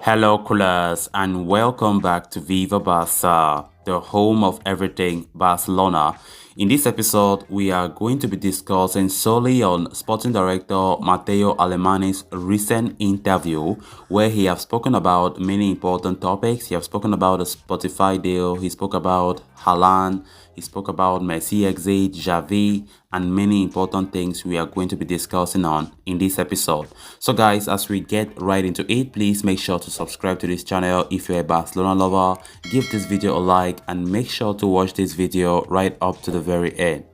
Hello, coolers, and welcome back to Viva Barca, the home of everything Barcelona. In this episode, we are going to be discussing solely on Sporting Director Mateu Alemany's recent interview, where he has spoken about many important topics. He has spoken about the Spotify deal, he spoke about Haaland, he spoke about Messi exit, Xavi, and many important things we are going to be discussing on in this episode. So guys, as we get right into it, please make sure to subscribe to this channel if you're a Barcelona lover. Give this video a like and make sure to watch this video right up to the very end.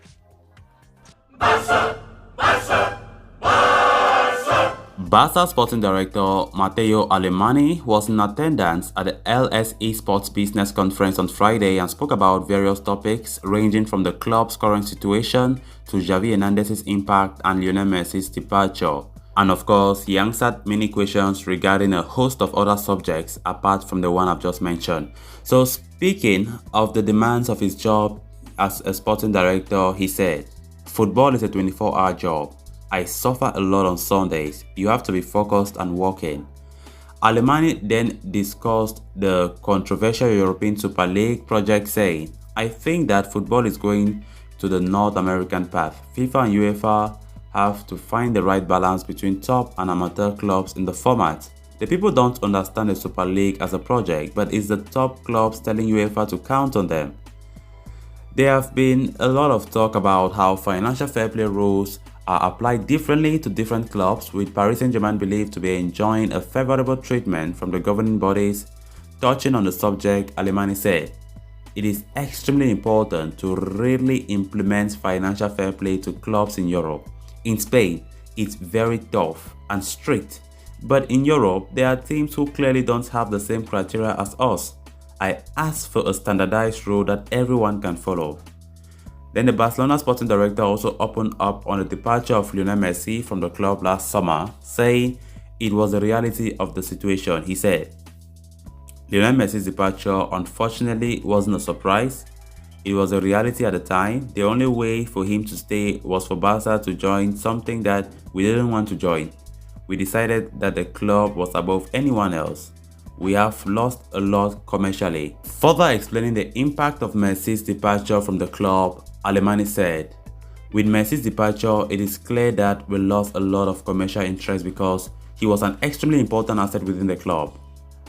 Barca Sporting Director Mateu Alemany was in attendance at the LSE Sports Business Conference on Friday and spoke about various topics ranging from the club's current situation to Xavi Hernandez's impact and Lionel Messi's departure. And of course, he answered many questions regarding a host of other subjects apart from the one I've just mentioned. So speaking of the demands of his job as a sporting director, he said, "Football is a 24-hour job. I suffer a lot on Sundays. You have to be focused and working." Alemany then discussed the controversial European Super League project, saying, "I think that football is going to the North American path. FIFA and UEFA have to find the right balance between top and amateur clubs in the format. The people don't understand the Super League as a project, but it's the top clubs telling UEFA to count on them." There have been a lot of talk about how financial fair play rules are applied differently to different clubs, with Paris Saint-Germain believed to be enjoying a favorable treatment from the governing bodies. Touching on the subject, Alemany said, "It is extremely important to really implement financial fair play to clubs in Europe. In Spain, it's very tough and strict, but in Europe, there are teams who clearly don't have the same criteria as us. I ask for a standardized rule that everyone can follow." Then the Barcelona sporting director also opened up on the departure of Lionel Messi from the club last summer, saying it was the reality of the situation. He said, "Lionel Messi's departure unfortunately wasn't a surprise. It was a reality at the time. The only way for him to stay was for Barca to join something that we didn't want to join. We decided that the club was above anyone else. We have lost a lot commercially." Further explaining the impact of Messi's departure from the club, Alemany said, "With Messi's departure, it is clear that we lost a lot of commercial interest because he was an extremely important asset within the club.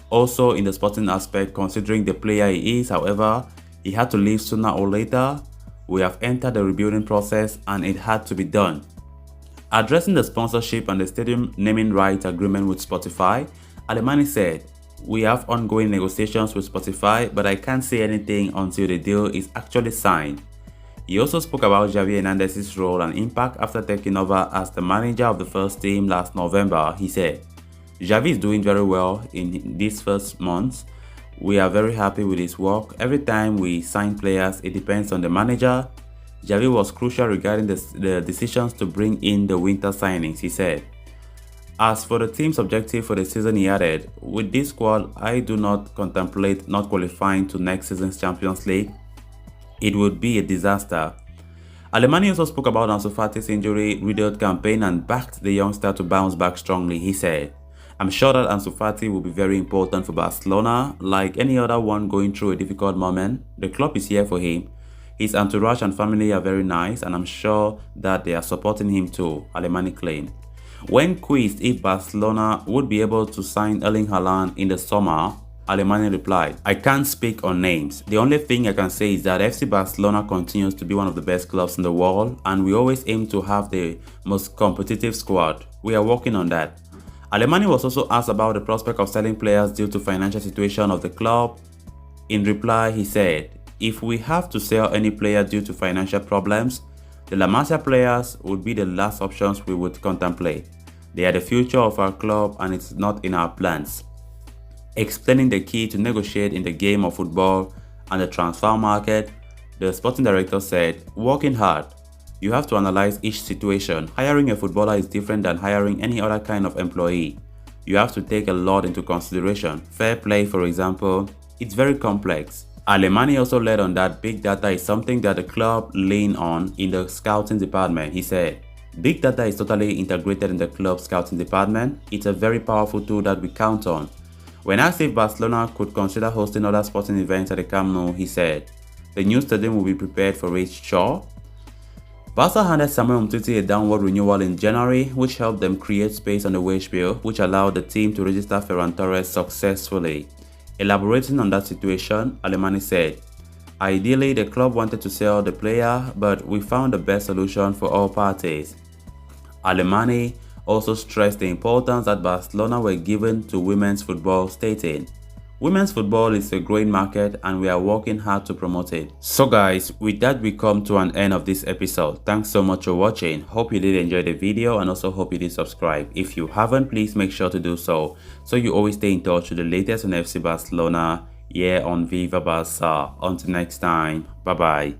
Also, in the sporting aspect, considering the player he is, however, he had to leave sooner or later. We have entered the rebuilding process and it had to be done." Addressing the sponsorship and the stadium naming rights agreement with Spotify, Alemany said, "We have ongoing negotiations with Spotify, but I can't say anything until the deal is actually signed." He also spoke about Xavi Hernandez's role and impact after taking over as the manager of the first team last November. He said, "Xavi is doing very well in these first months. We are very happy with his work. Every time we sign players, it depends on the manager. Xavi was crucial regarding the decisions to bring in the winter signings," he said. As for the team's objective for the season, he added, "With this squad, I do not contemplate not qualifying to next season's Champions League. It would be a disaster." Alemany also spoke about Ansu Fati's injury-riddled campaign and backed the youngster to bounce back strongly. He said, "I'm sure that Ansu Fati will be very important for Barcelona. Like any other one going through a difficult moment, the club is here for him. His entourage and family are very nice, and I'm sure that they are supporting him too," Alemany claimed. When quizzed if Barcelona would be able to sign Erling Haaland in the summer, Alemany replied, "I can't speak on names. The only thing I can say is that FC Barcelona continues to be one of the best clubs in the world, and we always aim to have the most competitive squad. We are working on that." Alemany was also asked about the prospect of selling players due to financial situation of the club. In reply, he said, "If we have to sell any player due to financial problems, the La Masia players would be the last options we would contemplate. They are the future of our club and it's not in our plans." Explaining the key to negotiate in the game of football and the transfer market, the sporting director said, "Working hard. You have to analyze each situation. Hiring a footballer is different than hiring any other kind of employee. You have to take a lot into consideration. Fair play, for example, it's very complex." Alemany also led on that big data is something that the club lean on in the scouting department. He said, "Big data is totally integrated in the club scouting department. It's a very powerful tool that we count on. When asked if Barcelona could consider hosting other sporting events at the Camp Nou, he said, "The new stadium will be prepared for it, sure." Barca handed Samuel Umtiti a downward renewal in January, which helped them create space on the wage bill, which allowed the team to register Ferran Torres successfully. Elaborating on that situation, Alemany said, "Ideally, the club wanted to sell the player, but we found the best solution for all parties." Alemany also stressed the importance that Barcelona were given to women's football, stating, "Women's football is a growing market and we are working hard to promote it." So guys, with that we come to an end of this episode. Thanks so much for watching. Hope you did enjoy the video and also hope you did subscribe. If you haven't, please make sure to do so you always stay in touch with the latest on FC Barcelona here on Viva Barca. Until next time, bye bye.